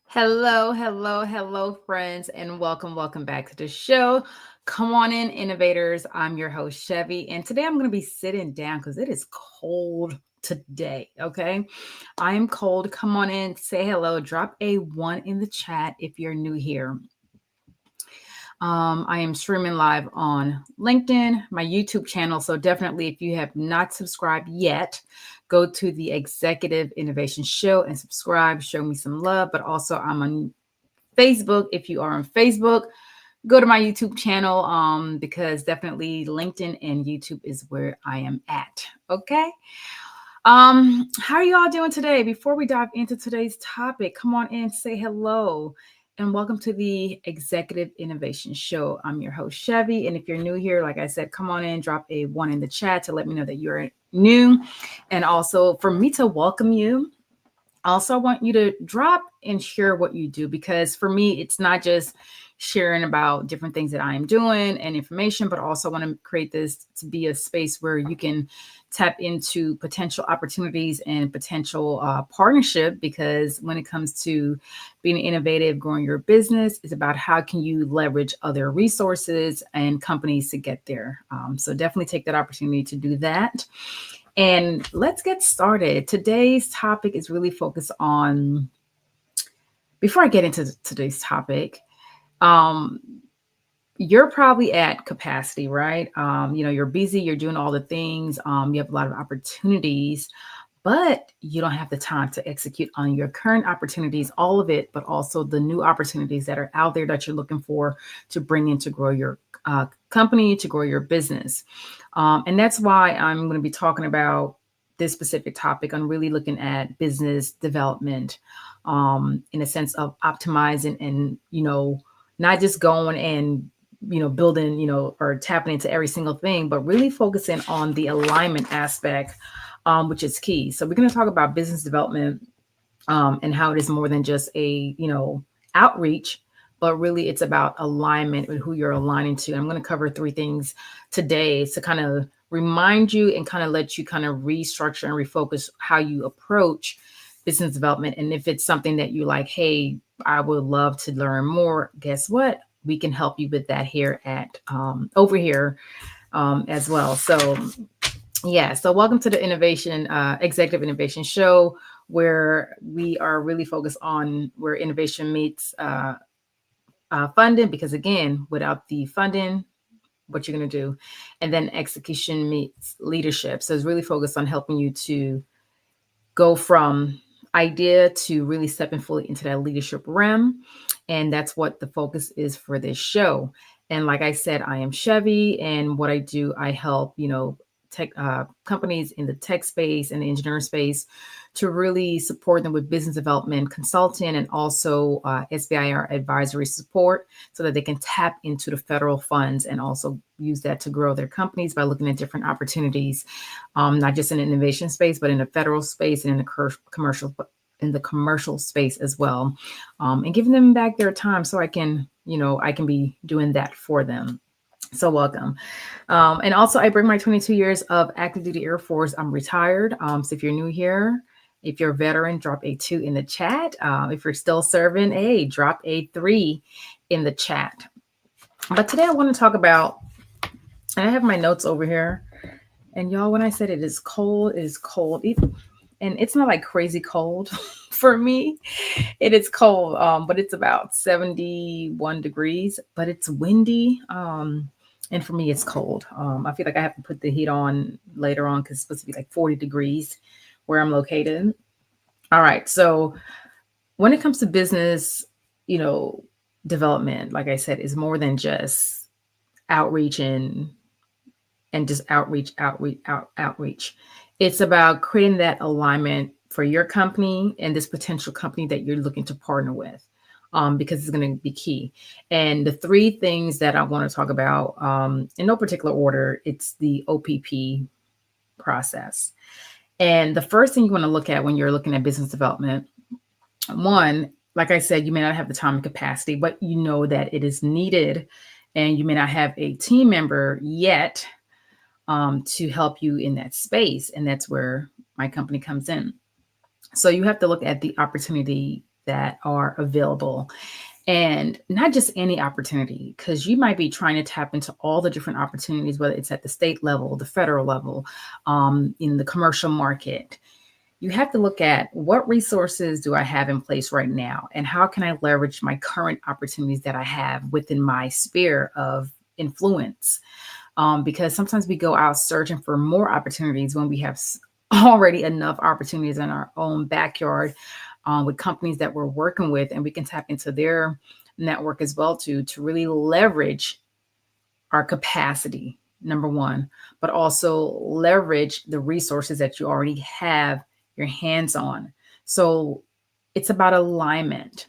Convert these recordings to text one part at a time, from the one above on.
Hello, friends, and welcome back to the show. Come on in, innovators. I'm your host, Chevy, and today I'm going to be sitting down because it is cold today. Okay, I am cold. Come on in, say hello, drop a one in the chat if you're new here. I am streaming live on LinkedIn, my YouTube channel. So definitely, if you have not subscribed yet, go to the Executive Innovation Show and subscribe. Show me some love. But also, I'm on Facebook. If you are on Facebook, go to my YouTube channel because definitely LinkedIn and YouTube is where I am at. Okay. How are you all doing today? Before we dive into today's topic, come on in, say hello, and welcome to the Executive Innovation Show. I'm your host, Chevy, and if you're new here, like I said, come on in, drop a one in the chat to let me know that you're new, and also for me to welcome you. Also, I want you to drop and share what you do because for me, it's not just sharing about different things that I am doing and information, but also want to create this to be a space where you can tap into potential opportunities and potential partnership. Because when it comes to being innovative, growing your business, it's about how can you leverage other resources and companies to get there. So definitely take that opportunity to do that. And let's get started. Today's topic is really focused on, before I get into today's topic, um, you're probably at capacity, right? You're busy, you're doing all the things, you have a lot of opportunities, but you don't have the time to execute on your current opportunities, all of it, but also the new opportunities that are out there that you're looking for to bring in to grow your company, to grow your business. And that's why I'm going to be talking about this specific topic on really looking at business development in a sense of optimizing and, not just going and building, or tapping into every single thing, but really focusing on the alignment aspect, which is key. So we're going to talk about business development and how it is more than just a, outreach, but really it's about alignment with who you're aligning to. I'm going to cover three things today to kind of remind you and kind of let you kind of restructure and refocus how you approach business development. And if it's something that you like, hey, I would love to learn more, guess what? We can help you with that here at over here as well. So yeah, so welcome to the Executive Innovation Show, where we are really focused on where innovation meets funding, because again, without the funding, what you're going to do, and then execution meets leadership. So it's really focused on helping you to go from idea to really stepping fully into that leadership realm. And that's what the focus is for this show. And like I said, I am Chevy, and what I do, I help, tech companies in the tech space and the engineering space to really support them with business development consulting and also SBIR advisory support so that they can tap into the federal funds and also use that to grow their companies by looking at different opportunities, not just in the innovation space, but in the federal space and in the commercial space as well, and giving them back their time so I can be doing that for them. So welcome. And also I bring my 22 years of active duty Air Force. I'm retired. So if you're new here, if you're a veteran, drop a 2 in the chat. If you're still serving, hey, drop a 3 in the chat. But today I want to talk about, and I have my notes over here. And y'all, when I said it is cold, it is cold. And it's not like crazy cold for me. It is cold, but it's about 71 degrees, but it's windy. And for me, it's cold. I feel like I have to put the heat on later on because it's supposed to be like 40 degrees where I'm located. All right. So when it comes to business, development, like I said, is more than just outreach and just outreach. It's about creating that alignment for your company and this potential company that you're looking to partner with. Because it's going to be key. And the three things that I want to talk about, in no particular order, it's the OPP process. And the first thing you want to look at when you're looking at business development, one, like I said, you may not have the time and capacity, but you know that it is needed, and you may not have a team member yet to help you in that space. And that's where my company comes in. So you have to look at the opportunity that are available. And not just any opportunity, because you might be trying to tap into all the different opportunities, whether it's at the state level, the federal level, in the commercial market. You have to look at what resources do I have in place right now, and how can I leverage my current opportunities that I have within my sphere of influence. Because sometimes we go out searching for more opportunities when we have already enough opportunities in our own backyard, with companies that we're working with, and we can tap into their network as well to really leverage our capacity, number one, but also leverage the resources that you already have your hands on. So it's about alignment.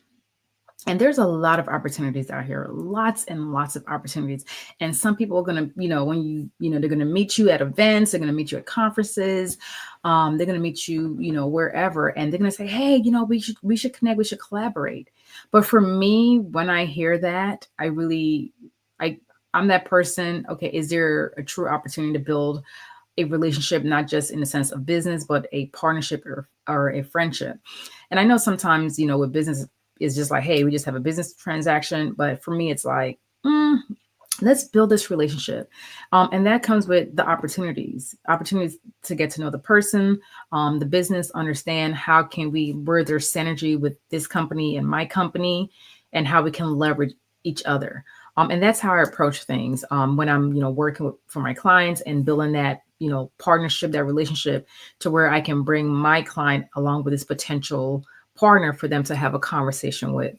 And there's a lot of opportunities out here, lots and lots of opportunities. And some people are going to, when they're going to meet you at events, they're going to meet you at conferences, they're going to meet you, wherever, and they're going to say, hey, we should connect, we should collaborate. But for me, when I hear that, I'm that person. Okay, is there a true opportunity to build a relationship, not just in the sense of business, but a partnership or a friendship? And I know sometimes, with business, it's just like, hey, we just have a business transaction. But for me, it's like, let's build this relationship. And that comes with the opportunities to get to know the person, the business, understand where there's synergy with this company and my company, and how we can leverage each other. And that's how I approach things when I'm, working for my clients and building that, partnership, that relationship, to where I can bring my client along with this potential partner for them to have a conversation with,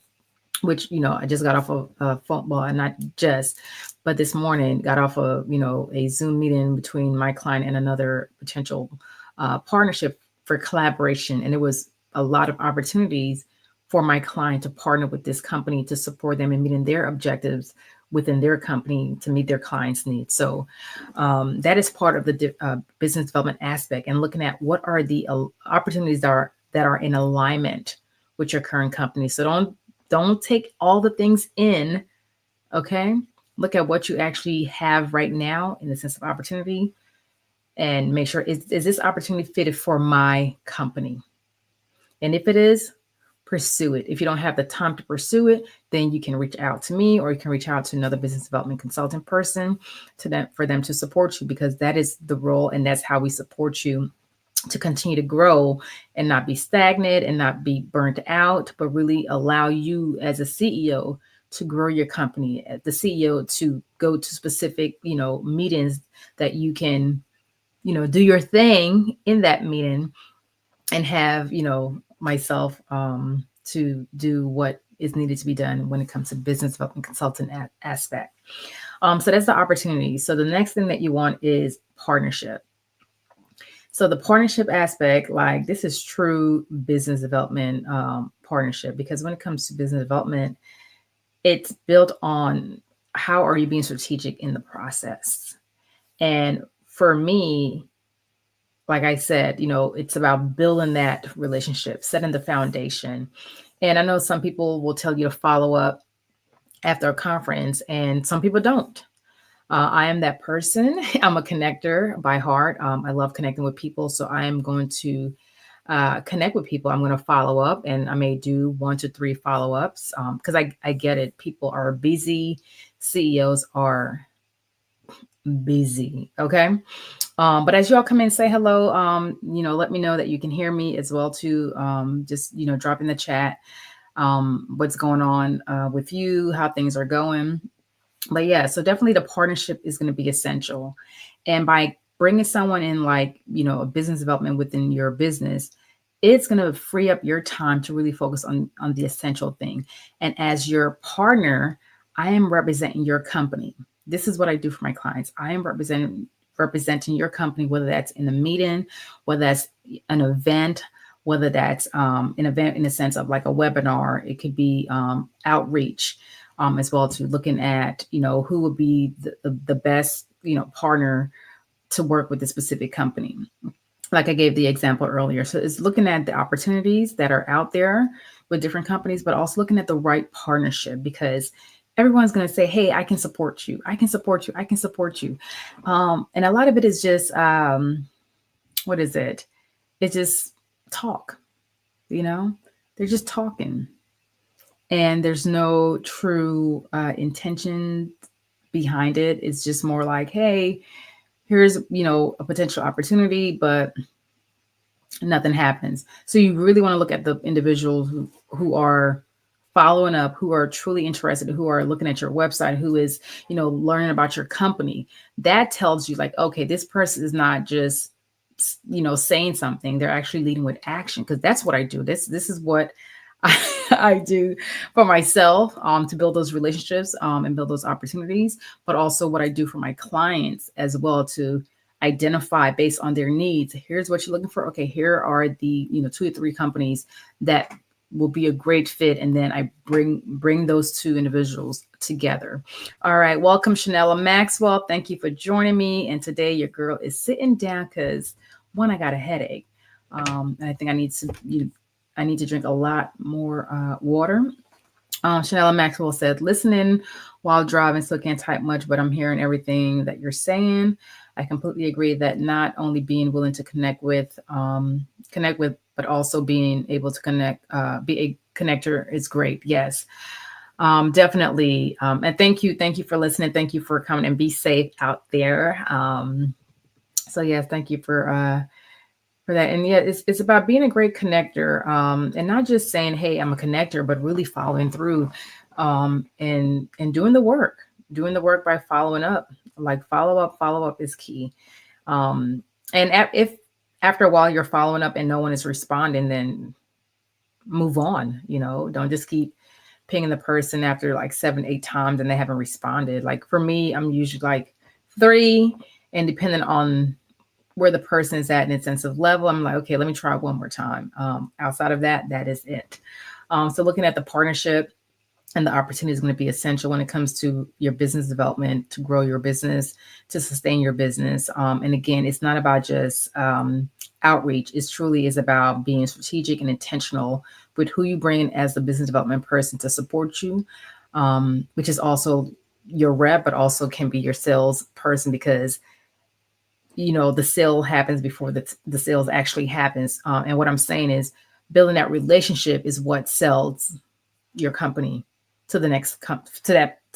which, I just got off of a phone, well, not just, but this morning got off of, a Zoom meeting between my client and another potential partnership for collaboration. And there was a lot of opportunities for my client to partner with this company to support them in meeting their objectives within their company to meet their clients' needs. So that is part of the business development aspect, and looking at what are the opportunities that are in alignment with your current company. So don't take all the things in. Okay. Look at what you actually have right now in the sense of opportunity, and make sure, is this opportunity fitted for my company? And if it is, pursue it. If you don't have the time to pursue it, then you can reach out to me, or you can reach out to another business development consultant person for them to support you, because that is the role, and that's how we support you to continue to grow and not be stagnant and not be burnt out, but really allow you as a CEO to grow your company, the CEO to go to specific, meetings that you can, do your thing in that meeting, and have, myself to do what is needed to be done when it comes to business development consultant aspect. So that's the opportunity. So the next thing that you want is partnership. So the partnership aspect, like, this is true business development partnership, because when it comes to business development, it's built on how are you being strategic in the process. And for me, like I said, it's about building that relationship, setting the foundation. And I know some people will tell you to follow up after a conference, and some people don't. I am that person. I'm a connector by heart. I love connecting with people. So I am going to connect with people. I'm going to follow up, and I may do 1 to 3 follow-ups because I get it. People are busy. CEOs are busy. Okay. But as y'all come in, say hello, let me know that you can hear me as well too. Just, drop in the chat what's going on with you, how things are going. But yeah, so definitely the partnership is going to be essential. And by bringing someone in, like, a business development within your business, it's going to free up your time to really focus on the essential thing. And as your partner, I am representing your company. This is what I do for my clients. I am representing your company, whether that's in a meeting, whether that's an event, whether that's an event in the sense of like a webinar. It could be outreach, as well, to looking at, who would be the best, partner to work with a specific company. Like I gave the example earlier. So it's looking at the opportunities that are out there with different companies, but also looking at the right partnership, because everyone's going to say, hey, I can support you. I can support you. I can support you. And a lot of it is just, what is it? It's just talk, they're just talking. And there's no true intention behind it. It's just more like, hey, here's, a potential opportunity, but nothing happens. So you really want to look at the individuals who are following up, who are truly interested, who are looking at your website, who is, learning about your company. That tells you like, okay, this person is not just, saying something. They're actually leading with action, because that's what I do. This is what I do for myself, to build those relationships, and build those opportunities, but also what I do for my clients as well, to identify based on their needs. Here's what you're looking for. Okay, here are the 2 or 3 companies that will be a great fit, and then I bring those 2 individuals together. All right, welcome Shanella Maxwell. Thank you for joining me. And today your girl is sitting down because one, I got a headache. And I think I need to drink a lot more water. Shanella Maxwell said, listening while driving, so can't type much, but I'm hearing everything that you're saying. I completely agree that not only being willing to connect with, but also being able to be a connector is great. Yes, definitely. And thank you for listening. Thank you for coming, and be safe out there. So yes, thank you for that. And yeah, it's about being a great connector, and not just saying, hey, I'm a connector, but really following through, and doing the work by following up. Like follow up is key. And if after a while you're following up and no one is responding, then move on. Don't just keep pinging the person after like 7, 8 times and they haven't responded. Like for me, I'm usually like 3, and depending on where the person is at in its sense of level, I'm like, okay, let me try one more time. Outside of that, that is it. So looking at the partnership and the opportunity is going to be essential when it comes to your business development, to grow your business, to sustain your business. And again, it's not about just outreach. It truly is about being strategic and intentional with who you bring in as the business development person to support you, which is also your rep, but also can be your sales person, because the sale happens before the sales actually happens. And what I'm saying is building that relationship is what sells your company to the next to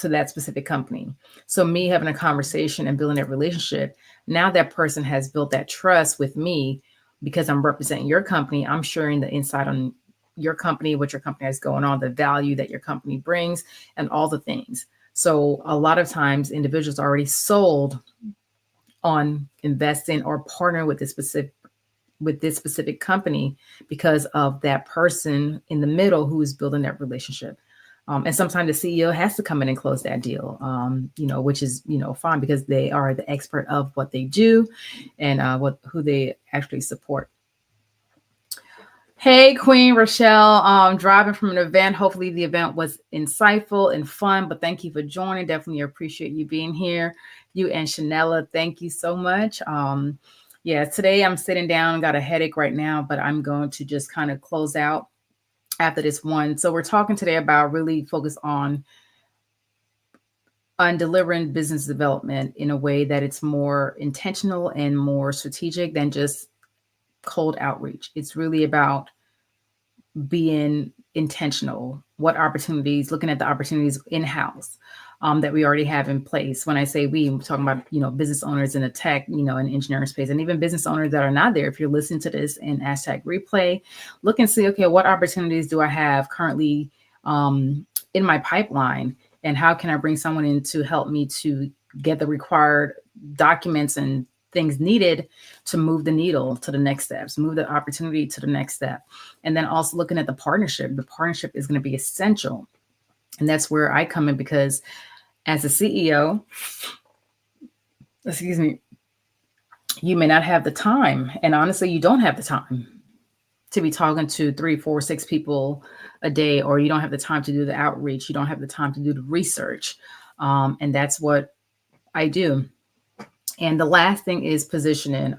that specific company. So me having a conversation and building that relationship, now that person has built that trust with me, because I'm representing your company. I'm sharing the insight on your company, what your company has going on, the value that your company brings, and all the things. So a lot of times individuals are already sold on investing or partnering with this specific company because of that person in the middle who is building that relationship. And sometimes the CEO has to come in and close that deal, which is, fine, because they are the expert of what they do and who they actually support. Hey, Queen Rochelle, driving from an event. Hopefully the event was insightful and fun, but thank you for joining. Definitely appreciate you being here. You and Shanella, thank you so much. Yeah, today I'm sitting down, got a headache right now, but I'm going to just kind of close out after this one. So we're talking today about really focus on delivering business development in a way that it's more intentional and more strategic than just cold outreach. It's really about being intentional. What opportunities, looking at the opportunities in-house that we already have in place. When I say we, I'm talking about, business owners in the tech, and engineering space, and even business owners that are not there. If you're listening to this in #replay, look and see, okay, what opportunities do I have currently in my pipeline, and how can I bring someone in to help me to get the required documents and things needed to move the needle to the next steps, move the opportunity to the next step. And then also looking at the partnership. The partnership is going to be essential. And that's where I come in, because as a CEO, you may not have the time. And honestly, you don't have the time to be talking to 3, 4, 6 people a day, or you don't have the time to do the outreach. You don't have the time to do the research. And that's what I do. And the last thing is positioning.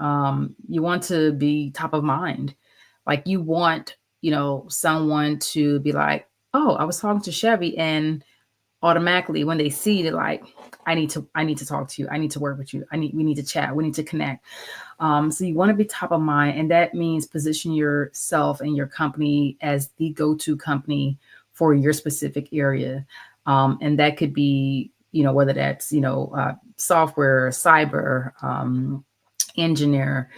You want to be top of mind. Like you want, someone to be like, oh, I was talking to Shevvy, and automatically when they see it, like, I need to talk to you. I need to work with you. We need to chat. We need to connect. So you want to be top of mind, and that means position yourself and your company as the go-to company for your specific area. And that could be, whether that's, software, cyber, engineer,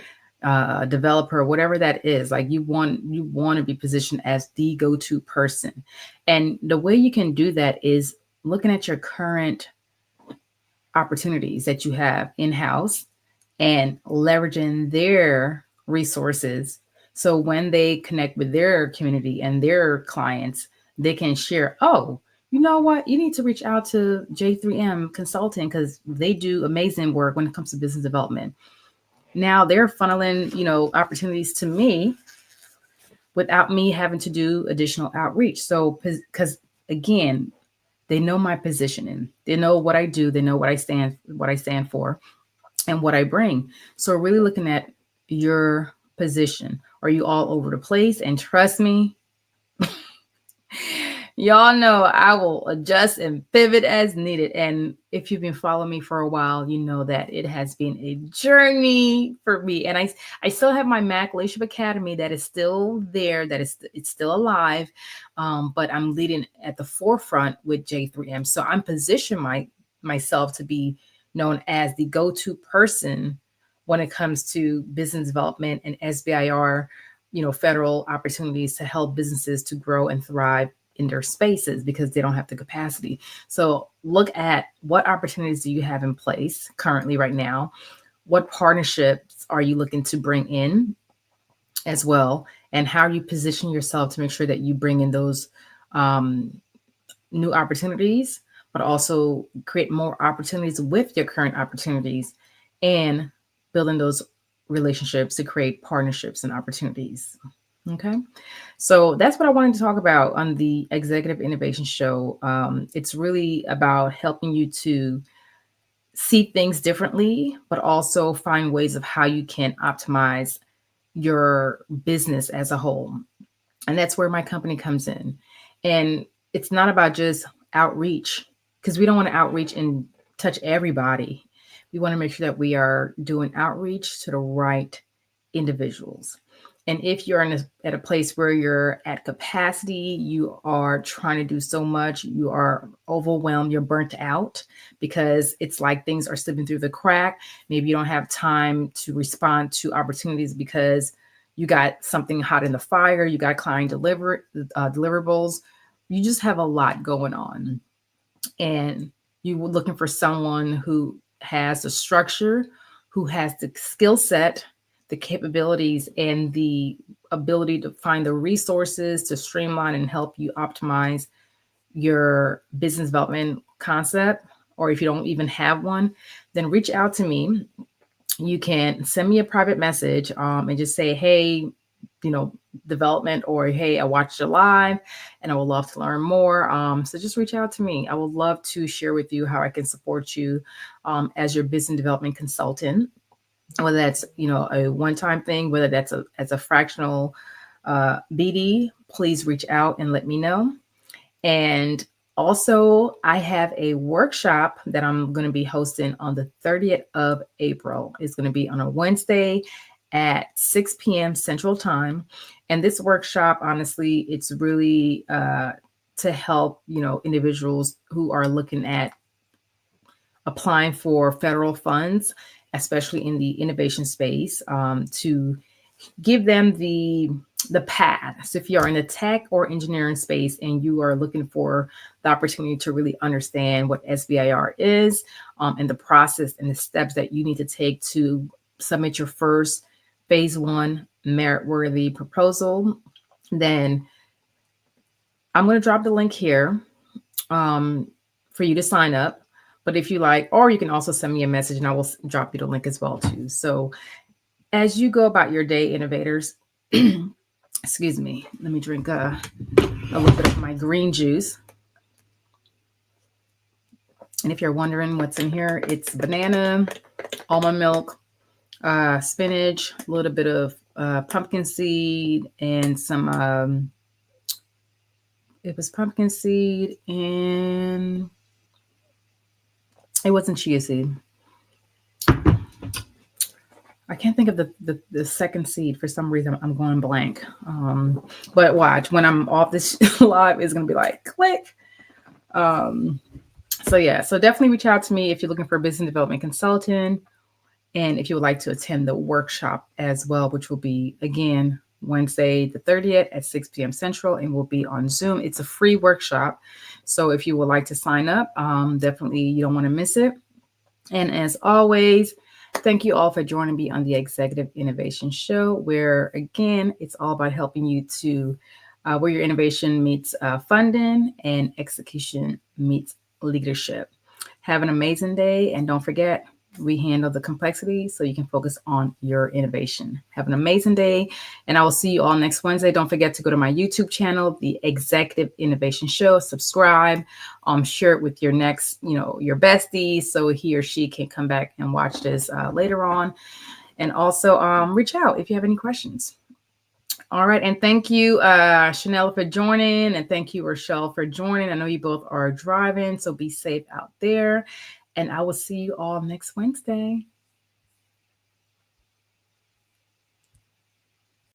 developer, whatever that is. Like you want to be positioned as the go-to person. And the way you can do that is looking at your current opportunities that you have in-house and leveraging their resources. So when they connect with their community and their clients, they can share, oh, you know what? You need to reach out to J3M Consulting because they do amazing work when it comes to business development. Now they're funneling, opportunities to me without me having to do additional outreach. So, because again, they know my positioning, they know what I do, they know what I stand for, and what I bring. So really looking at your position. Are you all over the place? And trust me, y'all know I will adjust and pivot as needed. And if you've been following me for a while, you know that it has been a journey for me. And I still have my Mac Leadership Academy that is still there, it's still alive. But I'm leading at the forefront with J3M. So I'm positioning myself to be known as the go-to person when it comes to business development and SBIR, federal opportunities to help businesses to grow and thrive in their spaces because they don't have the capacity. So look at what opportunities do you have in place currently right now? What partnerships are you looking to bring in as well? And how you position yourself to make sure that you bring in those new opportunities, but also create more opportunities with your current opportunities and building those relationships to create partnerships and opportunities. Okay. So that's what I wanted to talk about on the Executive Innovation Show. It's really about helping you to see things differently, but also find ways of how you can optimize your business as a whole. And that's where my company comes in. And it's not about just outreach, because we don't want to outreach and touch everybody. We want to make sure that we are doing outreach to the right individuals. And if you're at a place where you're at capacity, you are trying to do so much, you are overwhelmed, you're burnt out because it's like things are slipping through the crack. Maybe you don't have time to respond to opportunities because you got something hot in the fire, you got client deliverables, you just have a lot going on. And you were looking for someone who has the structure, who has the skill set, the capabilities, and the ability to find the resources to streamline and help you optimize your business development concept. Or if you don't even have one, then reach out to me. You can send me a private message and just say, hey, development, or hey, I watched it live and I would love to learn more. So just reach out to me. I would love to share with you how I can support you as your business development consultant, whether that's, a one-time thing, whether that's as a fractional BD, please reach out and let me know. And also, I have a workshop that I'm going to be hosting on the 30th of April. It's going to be on a Wednesday at 6 p.m. Central Time. And this workshop, honestly, it's really to help, individuals who are looking at applying for federal funds, especially in the innovation space, to give them the path. So if you are in the tech or engineering space and you are looking for the opportunity to really understand what SBIR is, and the process and the steps that you need to take to submit your first phase 1 merit-worthy proposal, then I'm going to drop the link here for you to sign up. But if you like, or you can also send me a message and I will drop you the link as well too. So as you go about your day, innovators, excuse me, let me drink a little bit of my green juice. And if you're wondering what's in here, it's banana, almond milk, spinach, a little bit of pumpkin seed, and some, it was pumpkin seed and it wasn't chia seed. I can't think of the second seed for some reason. I'm going blank. But watch, when I'm off this live, it's gonna be like click. So yeah, so definitely reach out to me if you're looking for a business development consultant, and if you would like to attend the workshop as well, which will be again Wednesday the 30th at 6 p.m. Central, and will be on Zoom. It's a free workshop, so if you would like to sign up, definitely you don't want to miss it. And as always, thank you all for joining me on the Executive Innovation Show, where again, it's all about helping you to where your innovation meets funding and execution meets leadership. Have an amazing day, and don't forget, we handle the complexity so you can focus on your innovation. Have an amazing day, and I will see you all next Wednesday. Don't forget to go to my YouTube channel, the Executive Innovation Show. Subscribe, share it with your next, your bestie, so he or she can come back and watch this later on. And also reach out if you have any questions. All right. And thank you, Chanel, for joining. And thank you, Rochelle, for joining. I know you both are driving, so be safe out there. And I will see you all next Wednesday.